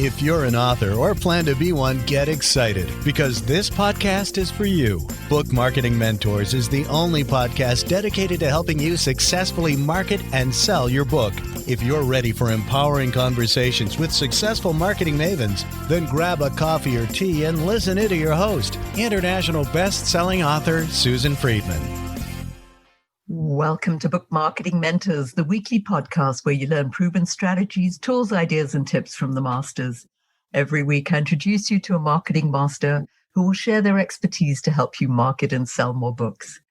If you're an author or plan to be one, get excited because this podcast is for you. Book Marketing Mentors is the only podcast dedicated to helping you successfully market and sell your book. If you're ready for empowering conversations with successful marketing mavens, then grab a coffee or tea and listen in to your host, international best-selling author Susan Friedman. Welcome to Book Marketing Mentors, the weekly podcast where you learn proven strategies, tools, ideas, and tips from the masters. Every week, I introduce you to a marketing master who will share their expertise to help you market and sell more books.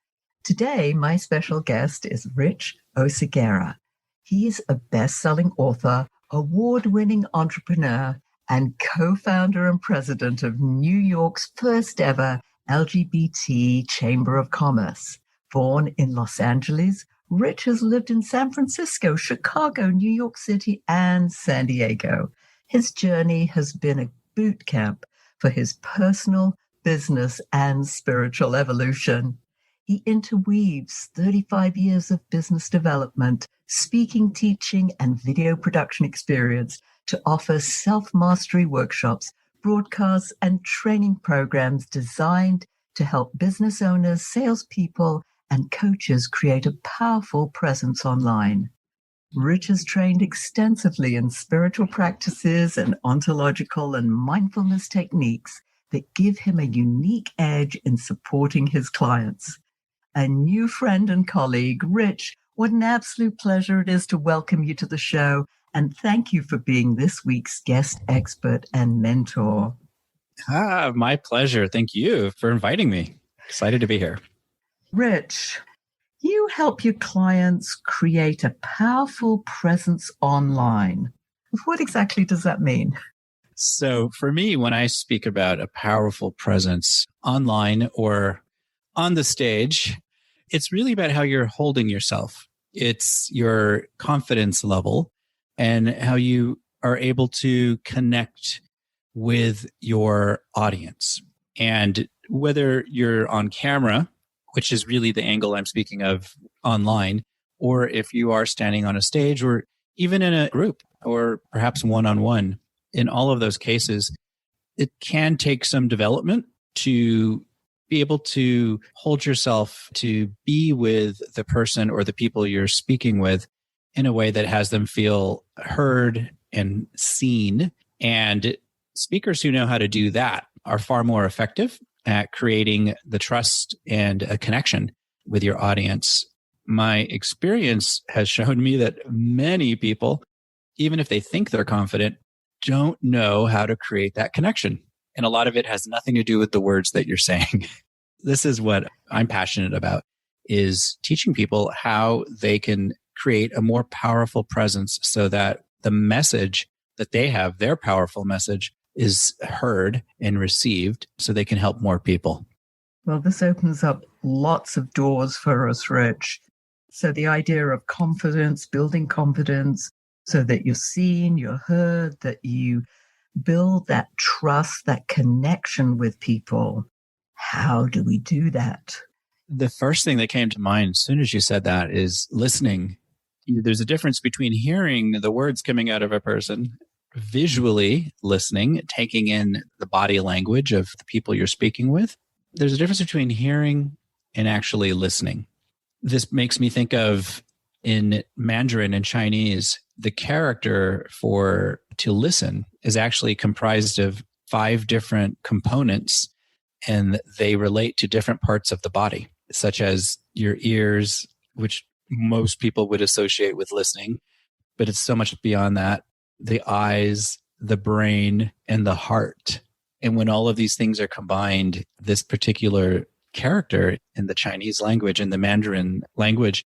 Today, my special guest is Rich Oceguera. He is a best-selling author, award-winning entrepreneur, and co-founder and president of New York's first ever LGBT Chamber of Commerce. Born in Los Angeles, Rich has lived in San Francisco, Chicago, New York City, and San Diego. His journey has been a boot camp for his personal, business, and spiritual evolution. He interweaves 35 years of business development, speaking, teaching, and video production experience to offer self-mastery workshops, broadcasts, and training programs designed to help business owners, salespeople, and coaches create a powerful presence online. Rich has trained extensively in spiritual practices and ontological and mindfulness techniques that give him a unique edge in supporting his clients. A new friend and colleague, Rich, what an absolute pleasure it is to welcome you to the show, and thank you for being this week's guest expert and mentor. My pleasure. Thank you for inviting me. Excited to be here. Rich, you help your clients create a powerful presence online. What exactly does that mean? So for me, when I speak about a powerful presence online or on the stage, it's really about how you're holding yourself. It's your confidence level and how you are able to connect with your audience. And whether you're on camera, which is really the angle I'm speaking of online, or if you are standing on a stage or even in a group or perhaps one-on-one, in all of those cases, it can take some development to be able to hold yourself to be with the person or the people you're speaking with in a way that has them feel heard and seen. And speakers who know how to do that are far more effective at creating the trust and a connection with your audience. My experience has shown me that many people, even if they think they're confident, don't know how to create that connection. And a lot of it has nothing to do with the words that you're saying. This is what I'm passionate about, is teaching people how they can create a more powerful presence so that the message that they have, their powerful message, is heard and received so they can help more people. Well, this opens up lots of doors for us, Rich. So the idea of confidence, building confidence so that you're seen, you're heard, that you build that trust, that connection with people. How do we do that? The first thing that came to mind as soon as you said that is listening. There's a difference between hearing the words coming out of a person, visually listening, taking in the body language of the people you're speaking with. There's a difference between hearing and actually listening. This makes me think of, in Mandarin and Chinese, the character for to listen is actually comprised of 5 different components, and they relate to different parts of the body, such as your ears, which most people would associate with listening, but it's so much beyond that. The eyes, the brain, and the heart. And when all of these things are combined, this particular character in the Chinese language and the Mandarin language,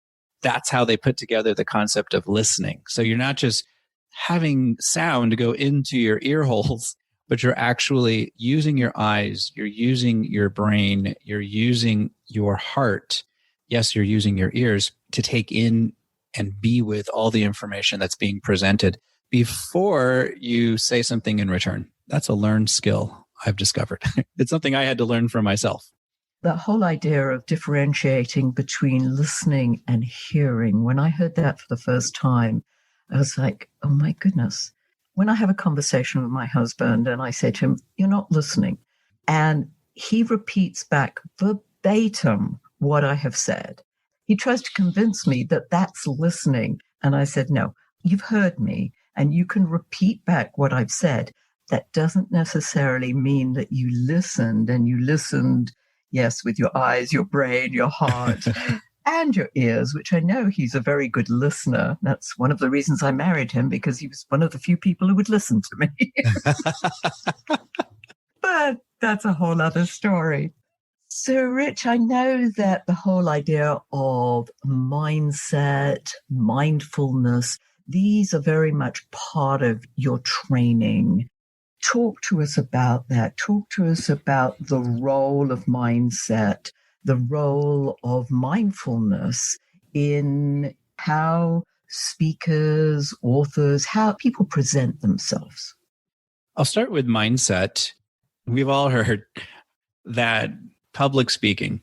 that's how they put together the concept of listening. So you're not just having sound go into your ear holes, but you're actually using your eyes, you're using your brain, you're using your heart. Yes, you're using your ears to take in and be with all the information that's being presented before you say something in return. That's a learned skill I've discovered. It's something I had to learn for myself. The whole idea of differentiating between listening and hearing, when I heard that for the first time, I was like, oh my goodness. when I have a conversation with my husband and I say to him, "You're not listening," and he repeats back verbatim what I have said. He tries to convince me that that's listening. And I said, "No, you've heard me and you can repeat back what I've said. That doesn't necessarily mean that you listened, and you listened, yes, with your eyes, your brain, your heart, and your ears," which I know he's a very good listener. That's one of the reasons I married him, because he was one of the few people who would listen to me. But that's a whole other story. So, Rich, I know that the whole idea of mindset, mindfulness, these are very much part of your training. Talk to us about that. Talk to us about the role of mindset, the role of mindfulness in how speakers, authors, how people present themselves. I'll start with mindset. We've all heard that public speaking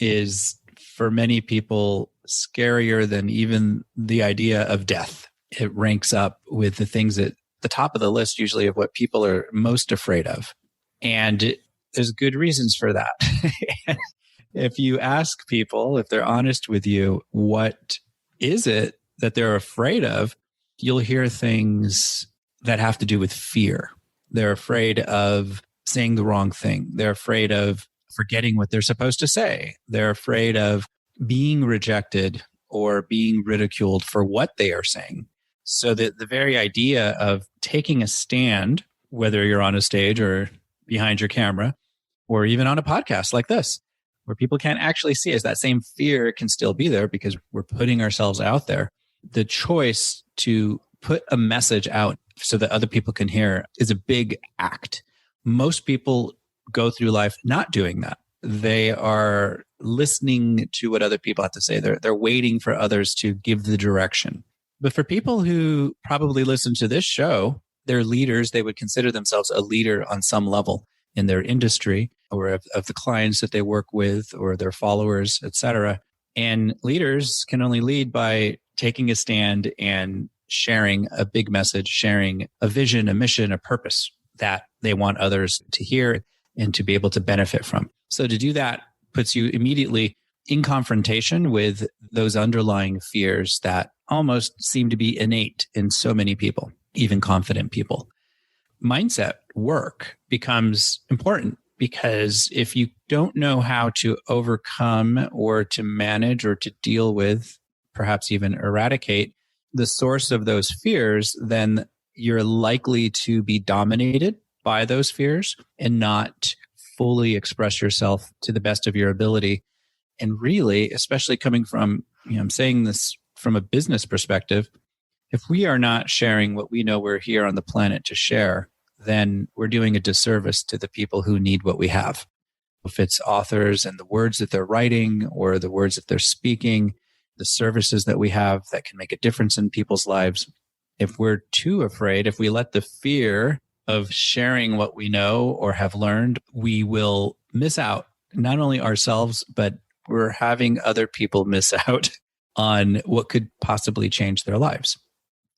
is, for many people, scarier than even the idea of death. It ranks up with the things at the top of the list, usually, of what people are most afraid of. And there's good reasons for that. If you ask people, if they're honest with you, what is it that they're afraid of, you'll hear things that have to do with fear. They're afraid of saying the wrong thing. They're afraid of forgetting what they're supposed to say. They're afraid of being rejected or being ridiculed for what they are saying. So that the very idea of taking a stand, whether you're on a stage or behind your camera, or even on a podcast like this, where people can't actually see us, that same fear can still be there because we're putting ourselves out there. The choice to put a message out so that other people can hear is a big act. Most people go through life not doing that. They are listening to what other people have to say. They're waiting for others to give the direction. But for people who probably listen to this show, they're leaders. They would consider themselves a leader on some level in their industry, or of the clients that they work with, or their followers, etc. And leaders can only lead by taking a stand and sharing a big message, sharing a vision, a mission, a purpose that they want others to hear and to be able to benefit from. So to do that puts you immediately in confrontation with those underlying fears that almost seem to be innate in so many people, even confident people. Mindset work becomes important because if you don't know how to overcome or to manage or to deal with, perhaps even eradicate the source of those fears, then you're likely to be dominated by those fears and not fully express yourself to the best of your ability. And really, especially coming from, I'm saying this from a business perspective, if we are not sharing what we know we're here on the planet to share, then we're doing a disservice to the people who need what we have. If it's authors and the words that they're writing or the words that they're speaking, the services that we have that can make a difference in people's lives, if we're too afraid, if we let the fear of sharing what we know or have learned, we will miss out, not only ourselves, but we're having other people miss out on what could possibly change their lives.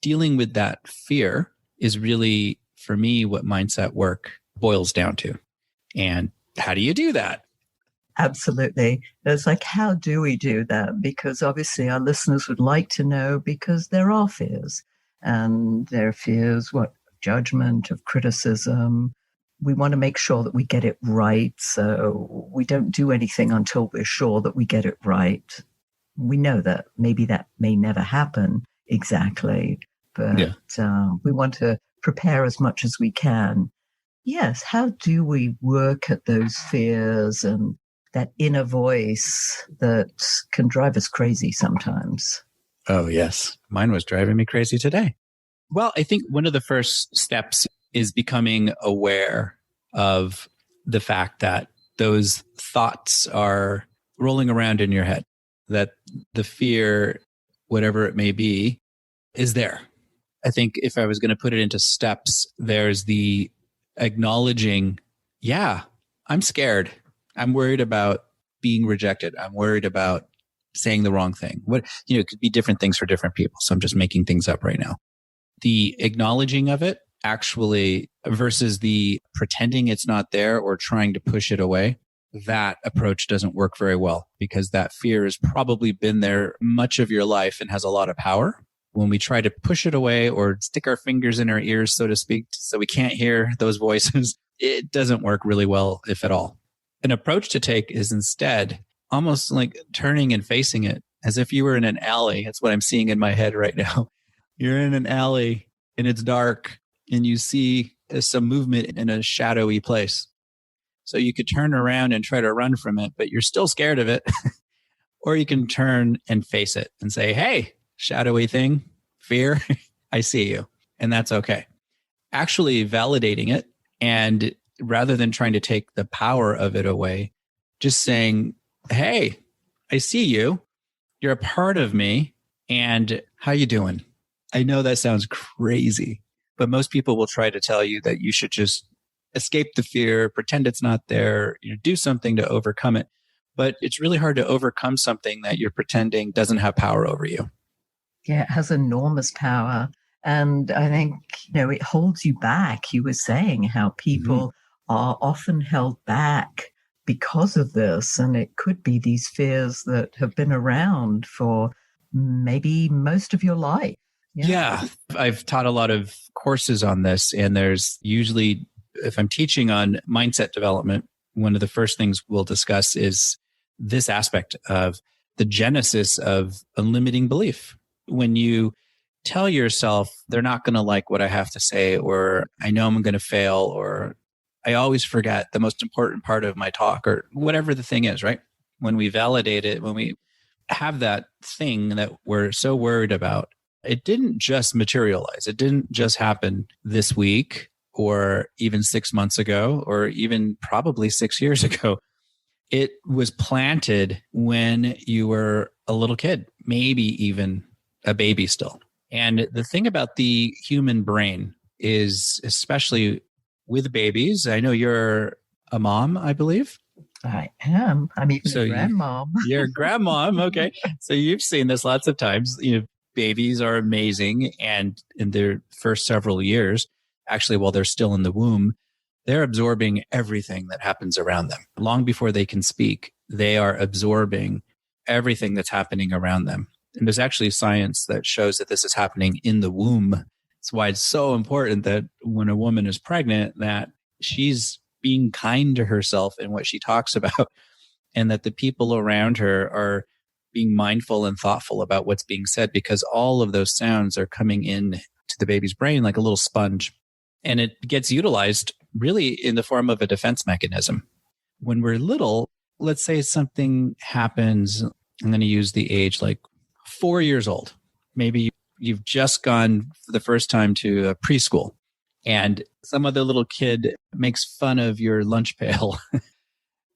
Dealing with that fear is really, for me, what mindset work boils down to. And how do you do that? Absolutely. It's like, how do we do that? Because obviously our listeners would like to know, because there are fears. And there are fears, of judgment, of criticism. We want to make sure that we get it right. So we don't do anything until we're sure that we get it right. We know that maybe that may never happen exactly, but we want to prepare as much as we can. Yes, how do we work at those fears and that inner voice that can drive us crazy sometimes? Oh, yes. Mine was driving me crazy today. Well, I think one of the first steps is becoming aware of the fact that those thoughts are rolling around in your head, that the fear, whatever it may be, is there. I think if I was going to put it into steps, there's the acknowledging, yeah, I'm scared. I'm worried about being rejected. I'm worried about saying the wrong thing. It could be different things for different people. So I'm just making things up right now. The acknowledging of it actually versus the pretending it's not there or trying to push it away, that approach doesn't work very well because that fear has probably been there much of your life and has a lot of power. When we try to push it away or stick our fingers in our ears, so to speak, so we can't hear those voices, it doesn't work really well, if at all. An approach to take is instead almost like turning and facing it as if you were in an alley. That's what I'm seeing in my head right now. You're in an alley and it's dark and you see some movement in a shadowy place. So you could turn around and try to run from it, but you're still scared of it. Or you can turn and face it and say, hey, shadowy thing, fear, I see you. And that's okay. Actually validating it, and rather than trying to take the power of it away, just saying, hey, I see you. You're a part of me. And how you doing? I know that sounds crazy, but most people will try to tell you that you should just escape the fear, pretend it's not there, do something to overcome it. But it's really hard to overcome something that you're pretending doesn't have power over you. Yeah, it has enormous power. And I think, it holds you back. You were saying how people are often held back because of this. And it could be these fears that have been around for maybe most of your life. Yeah. I've taught a lot of courses on this. And there's usually, if I'm teaching on mindset development, one of the first things we'll discuss is this aspect of the genesis of a limiting belief. When you tell yourself they're not going to like what I have to say, or I know I'm going to fail, or I always forget the most important part of my talk, or whatever the thing is, right? When we validate it, when we have that thing that we're so worried about, it didn't just materialize. It didn't just happen this week or even 6 months ago, or even probably 6 years ago. It was planted when you were a little kid, maybe even a baby still. And the thing about the human brain is, especially with babies, I know you're a mom, I believe. I am. I'm even a grandmom. You're a grandmom. Okay. So you've seen this lots of times. Babies are amazing. And in their first several years, actually, while they're still in the womb, they're absorbing everything that happens around them. Long before they can speak, they are absorbing everything that's happening around them. And there's actually science that shows that this is happening in the womb. That's why it's so important that when a woman is pregnant, that she's being kind to herself in what she talks about, and that the people around her are being mindful and thoughtful about what's being said, because all of those sounds are coming in to the baby's brain like a little sponge. And it gets utilized really in the form of a defense mechanism. When we're little, let's say something happens, I'm going to use the age like 4 years old. Maybe you've just gone for the first time to a preschool and some other little kid makes fun of your lunch pail.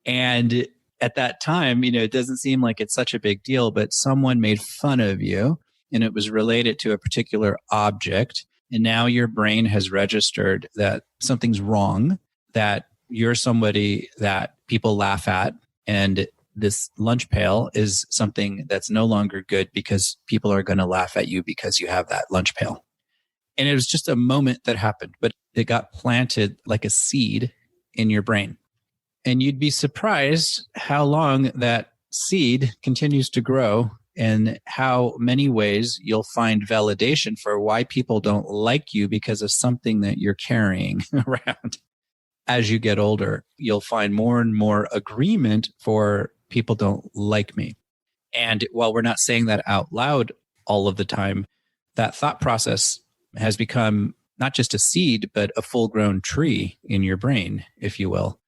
And at that time, it doesn't seem like it's such a big deal, but someone made fun of you and it was related to a particular object. And now your brain has registered that something's wrong, that you're somebody that people laugh at, and this lunch pail is something that's no longer good because people are going to laugh at you because you have that lunch pail. And it was just a moment that happened, but it got planted like a seed in your brain. And you'd be surprised how long that seed continues to grow and how many ways you'll find validation for why people don't like you because of something that you're carrying around. As you get older, you'll find more and more agreement for people don't like me. And while we're not saying that out loud all of the time, that thought process has become not just a seed, but a full-grown tree in your brain, if you will.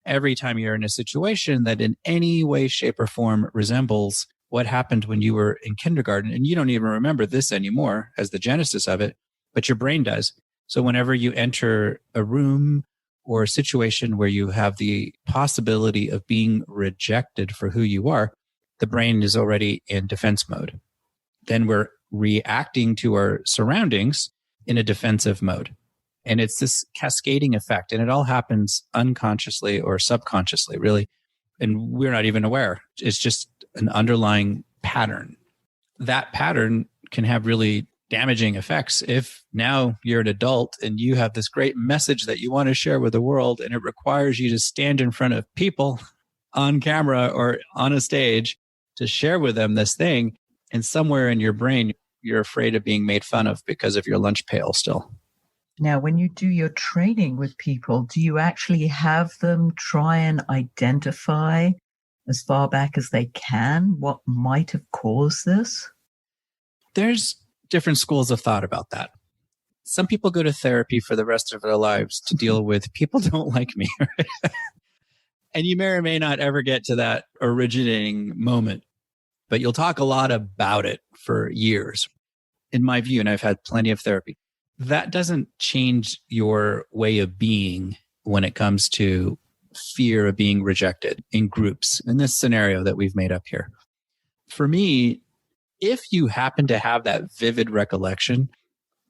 Every time you're in a situation that in any way, shape, or form resembles what happened when you were in kindergarten, and you don't even remember this anymore as the genesis of it, but your brain does. So whenever you enter a room or a situation where you have the possibility of being rejected for who you are, the brain is already in defense mode. Then we're reacting to our surroundings in a defensive mode. And it's this cascading effect, and it all happens unconsciously or subconsciously, really. And we're not even aware. It's just an underlying pattern. That pattern can have really damaging effects if now you're an adult and you have this great message that you want to share with the world and it requires you to stand in front of people on camera or on a stage to share with them this thing. And somewhere in your brain, you're afraid of being made fun of because of your lunch pail still. Now, when you do your training with people, do you actually have them try and identify as far back as they can what might have caused this? There's different schools of thought about that. Some people go to therapy for the rest of their lives to deal with people don't like me. Right? And you may or may not ever get to that originating moment, but you'll talk a lot about it for years. In my view, and I've had plenty of therapy, that doesn't change your way of being when it comes to fear of being rejected in groups in this scenario that we've made up here. For me, if you happen to have that vivid recollection,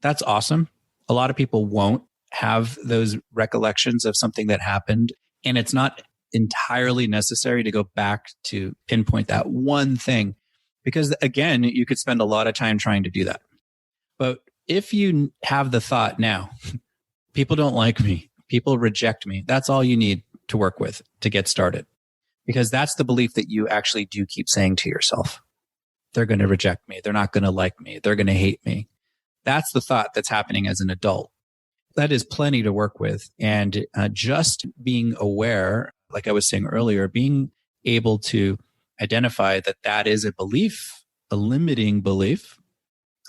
that's awesome. A lot of people won't have those recollections of something that happened, and it's not entirely necessary to go back to pinpoint that one thing, because again, you could spend a lot of time trying to do that. But if you have the thought now, people don't like me, people reject me, that's all you need to work with to get started. Because that's the belief that you actually do keep saying to yourself. They're going to reject me. They're not going to like me. They're going to hate me. That's the thought that's happening as an adult. That is plenty to work with. And just being aware, like I was saying earlier, being able to identify that that is a belief, a limiting belief,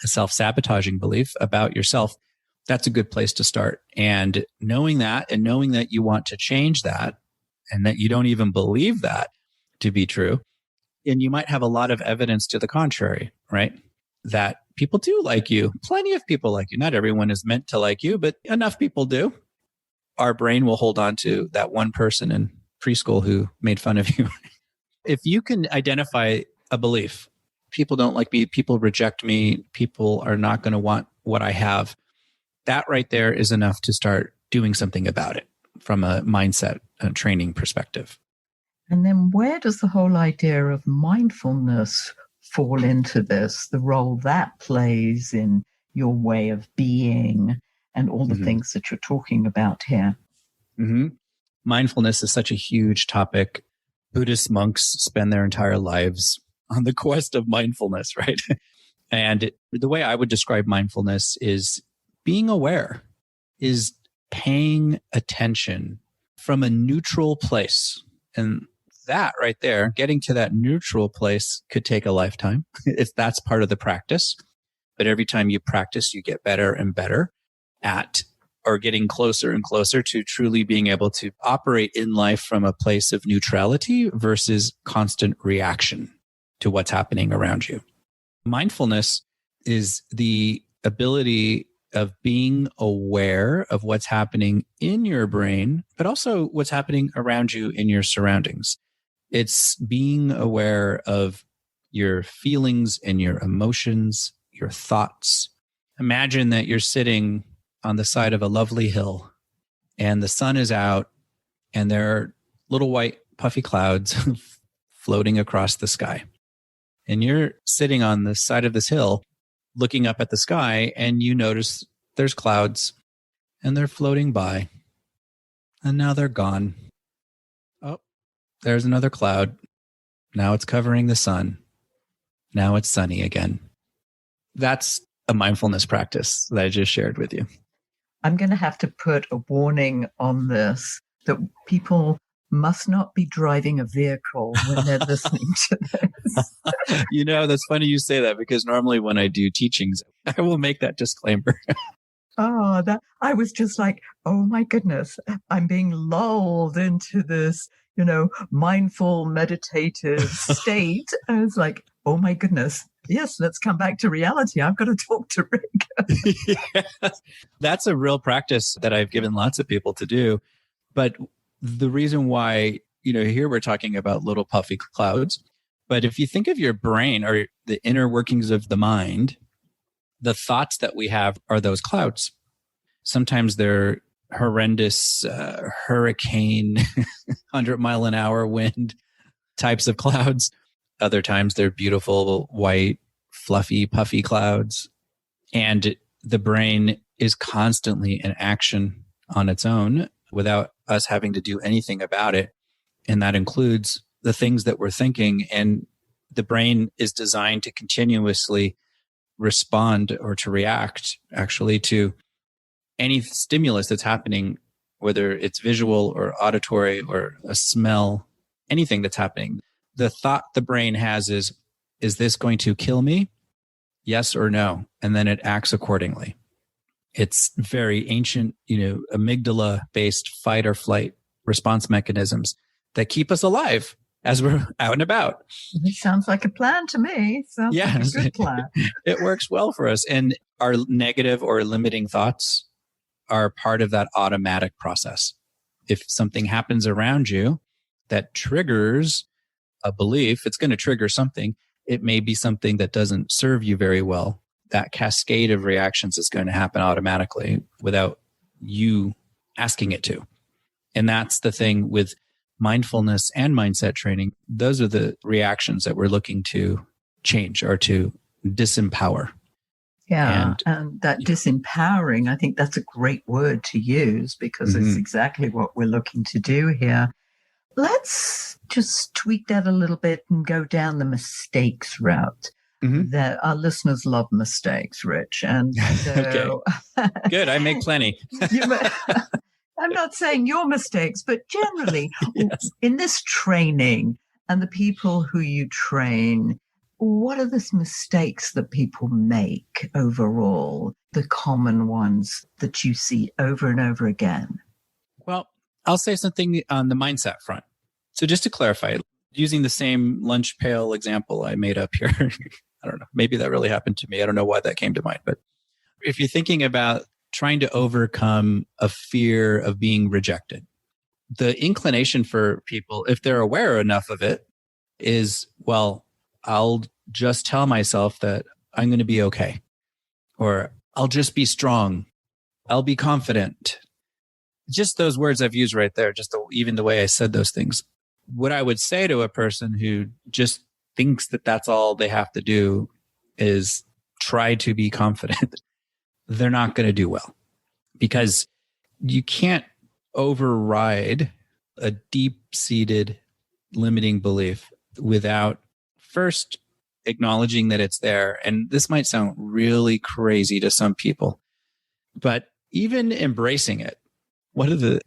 a self-sabotaging belief about yourself, that's a good place to start. And knowing that you want to change that and that you don't even believe that to be true. And you might have a lot of evidence to the contrary, right? That people do like you. Plenty of people like you. Not everyone is meant to like you, but enough people do. Our brain will hold on to that one person in preschool who made fun of you. If you can identify a belief, people don't like me, people reject me, people are not going to want what I have, that right there is enough to start doing something about it from a mindset and training perspective. And then where does the whole idea of mindfulness fall into this, the role that plays in your way of being and all the things that you're talking about here? Mindfulness is such a huge topic. Buddhist monks spend their entire lives on the quest of mindfulness, right? And the way I would describe mindfulness is being aware, is paying attention from a neutral place. And that right there, getting to that neutral place could take a lifetime if that's part of the practice. But every time you practice, you get better and better at, or getting closer and closer to truly being able to operate in life from a place of neutrality versus constant reaction to what's happening around you. Mindfulness is the ability of being aware of what's happening in your brain, but also what's happening around you in your surroundings. It's being aware of your feelings and your emotions, your thoughts. Imagine that you're sitting on the side of a lovely hill and the sun is out and there are little white puffy clouds floating across the sky. And you're sitting on the side of this hill looking up at the sky and you notice there's clouds and they're floating by and now they're gone. Oh, there's another cloud. Now it's covering the sun. Now it's sunny again. That's a mindfulness practice that I just shared with you. I'm going to have to put a warning on this that people must not be driving a vehicle when they're listening to this. You know, that's funny you say that because normally when I do teachings, I will make that disclaimer. I was just like, oh my goodness, I'm being lulled into this, mindful, meditative state. I was like, oh my goodness. Yes, let's come back to reality. I've got to talk to Rick. Yes. That's a real practice that I've given lots of people to do. But the reason why, here we're talking about little puffy clouds. But if you think of your brain or the inner workings of the mind, the thoughts that we have are those clouds. Sometimes they're horrendous hurricane, 100-mile-an-hour wind types of clouds. Other times they're beautiful, white, fluffy, puffy clouds. And the brain is constantly in action on its own without us having to do anything about it. And that includes the things that we're thinking. And the brain is designed to continuously respond or to react actually to any stimulus that's happening, whether it's visual or auditory or a smell, anything that's happening. The thought the brain has is this going to kill me? Yes or no? And then it acts accordingly. It's very ancient, amygdala based fight or flight response mechanisms that keep us alive as we're out and about. It sounds like a plan to me. Sounds like a good plan. It works well for us. And our negative or limiting thoughts are part of that automatic process. If something happens around you that triggers a belief, it's going to trigger something. It may be something that doesn't serve you very well. That cascade of reactions is going to happen automatically without you asking it to. And that's the thing with mindfulness and mindset training. Those are the reactions that we're looking to change or to disempower. Yeah, and that disempowering, I think that's a great word to use because it's exactly what we're looking to do here. Let's just tweak that a little bit and go down the mistakes route. That our listeners love mistakes, Rich. And so Good. I make plenty. I'm not saying your mistakes, but generally in this training and the people who you train, what are the mistakes that people make overall, the common ones that you see over and over again? Well, I'll say something on the mindset front. So just to clarify, using the same lunch pail example I made up here, I don't know, maybe that really happened to me. I don't know why that came to mind. But if you're thinking about trying to overcome a fear of being rejected, the inclination for people, if they're aware enough of it, is, well, I'll just tell myself that I'm going to be okay. Or I'll just be strong. I'll be confident. Just those words I've used right there, even the way I said those things. What I would say to a person who just thinks that that's all they have to do is try to be confident, they're not going to do well, because you can't override a deep-seated limiting belief without first acknowledging that it's there. And this might sound really crazy to some people, but even embracing it, one of the,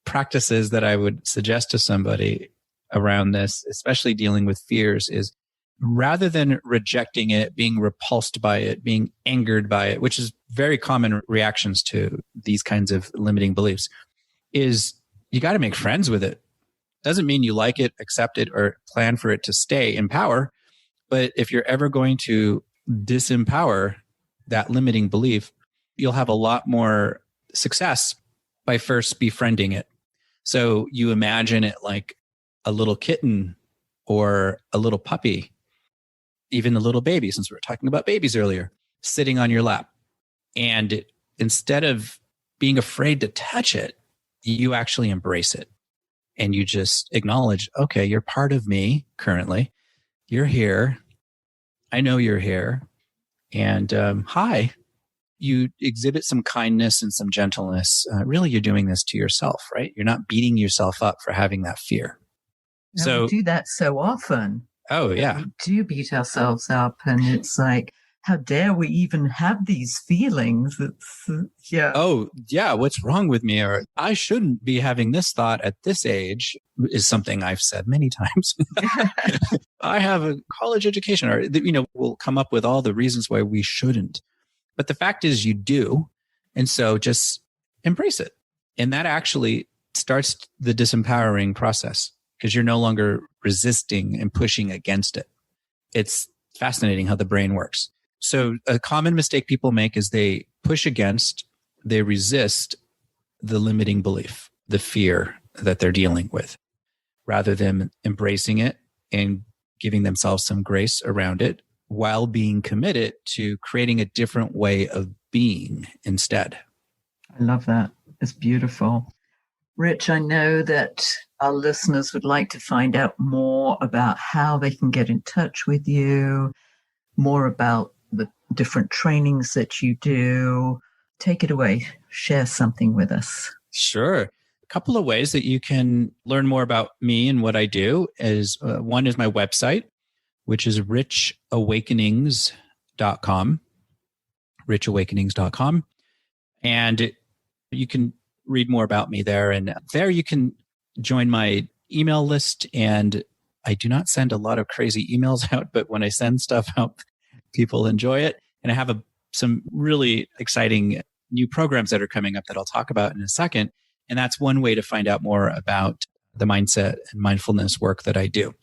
practices that I would suggest to somebody around this, especially dealing with fears, is rather than rejecting it, being repulsed by it, being angered by it, which is very common reactions to these kinds of limiting beliefs, is you got to make friends with it. Doesn't mean you like it, accept it, or plan for it to stay in power. But if you're ever going to disempower that limiting belief, you'll have a lot more success by first befriending it. So you imagine it like a little kitten or a little puppy, even a little baby, since we were talking about babies earlier, sitting on your lap. And instead of being afraid to touch it, you actually embrace it. And you just acknowledge, okay, you're part of me currently. You're here. I know you're here. And hi. You exhibit some kindness and some gentleness. Really, you're doing this to yourself, right? You're not beating yourself up for having that fear. So we do that so often. Oh, yeah. We do beat ourselves up, and it's like, how dare we even have these feelings? Oh, yeah. What's wrong with me? Or I shouldn't be having this thought at this age is something I've said many times. I have a college education, or, we'll come up with all the reasons why we shouldn't. But the fact is you do. And so just embrace it. And that actually starts the disempowering process, because you're no longer resisting and pushing against it. It's fascinating how the brain works. So a common mistake people make is they push against, they resist the limiting belief, the fear that they're dealing with, rather than embracing it and giving themselves some grace around it, while being committed to creating a different way of being instead. I love that. It's beautiful. Rich, I know that our listeners would like to find out more about how they can get in touch with you, more about the different trainings that you do. Take it away. Share something with us. Sure. A couple of ways that you can learn more about me and what I do is one is my website, which is richawakenings.com, richawakenings.com. And you can read more about me there. And there you can join my email list. And I do not send a lot of crazy emails out, but when I send stuff out, people enjoy it. And I have some really exciting new programs that are coming up that I'll talk about in a second. And that's one way to find out more about the mindset and mindfulness work that I do.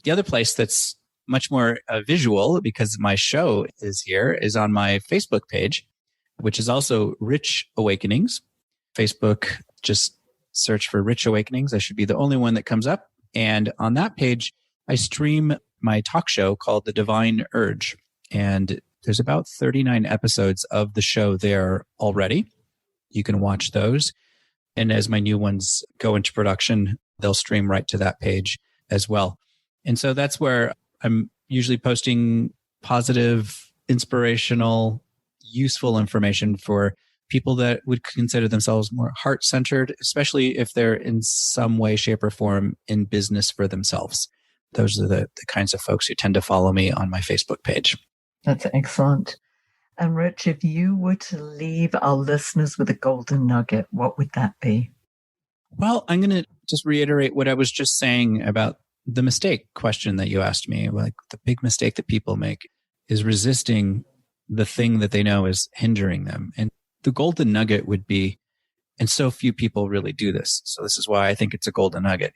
The other place that's much more visual, because my show is here, is on my Facebook page, which is also Rich Awakenings. Facebook, just search for Rich Awakenings. I should be the only one that comes up. And on that page, I stream my talk show called The Divine Urge. And there's about 39 episodes of the show there already. You can watch those. And as my new ones go into production, they'll stream right to that page as well. And so that's where I'm usually posting positive, inspirational, useful information for people that would consider themselves more heart-centered, especially if they're in some way, shape, or form in business for themselves. Those are the kinds of folks who tend to follow me on my Facebook page. That's excellent. And Rich, if you were to leave our listeners with a golden nugget, what would that be? Well, I'm going to just reiterate what I was just saying about the mistake question that you asked me. Like, the big mistake that people make is resisting the thing that they know is hindering them. And the golden nugget would be, and so few people really do this, so this is why I think it's a golden nugget,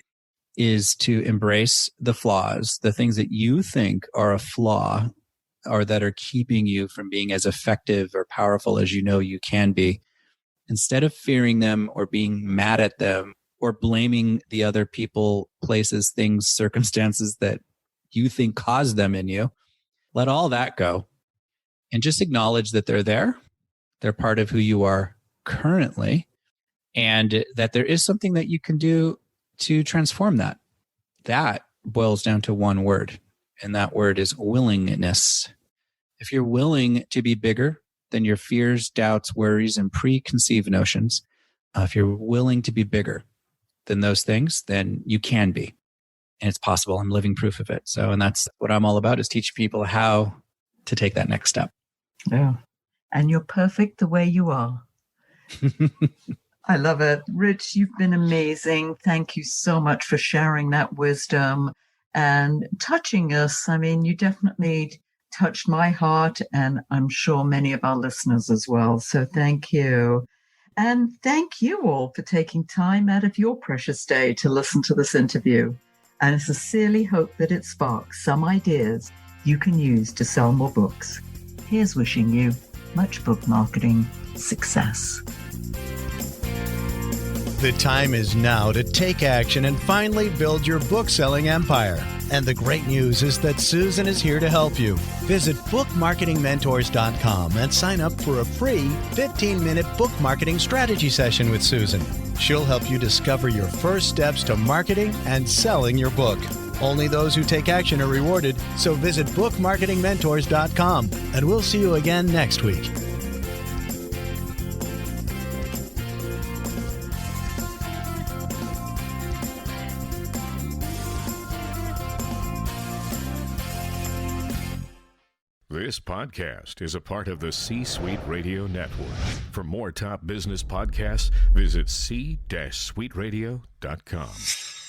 is to embrace the flaws, the things that you think are a flaw or that are keeping you from being as effective or powerful as you know you can be. Instead of fearing them or being mad at them or blaming the other people, places, things, circumstances that you think caused them in you, let all that go and just acknowledge that they're there. They're part of who you are currently, and that there is something that you can do to transform that. That boils down to one word, and that word is willingness. If you're willing to be bigger than your fears, doubts, worries, and preconceived notions, if you're willing to be bigger than those things, then you can be. And it's possible. I'm living proof of it. So, and that's what I'm all about, is teaching people how to take that next step. Yeah. And you're perfect the way you are. I love it. Rich, you've been amazing. Thank you so much for sharing that wisdom and touching us. I mean, you definitely touched my heart, and I'm sure many of our listeners as well. So thank you. And thank you all for taking time out of your precious day to listen to this interview. And I sincerely hope that it sparks some ideas you can use to sell more books. Here's wishing you much book marketing success. The time is now to take action and finally build your book-selling empire. And the great news is that Susan is here to help you. Visit bookmarketingmentors.com and sign up for a free 15-minute book marketing strategy session with Susan. She'll help you discover your first steps to marketing and selling your book. Only those who take action are rewarded, so visit bookmarketingmentors.com, and we'll see you again next week. This podcast is a part of the C-Suite Radio Network. For more top business podcasts, visit c-suiteradio.com.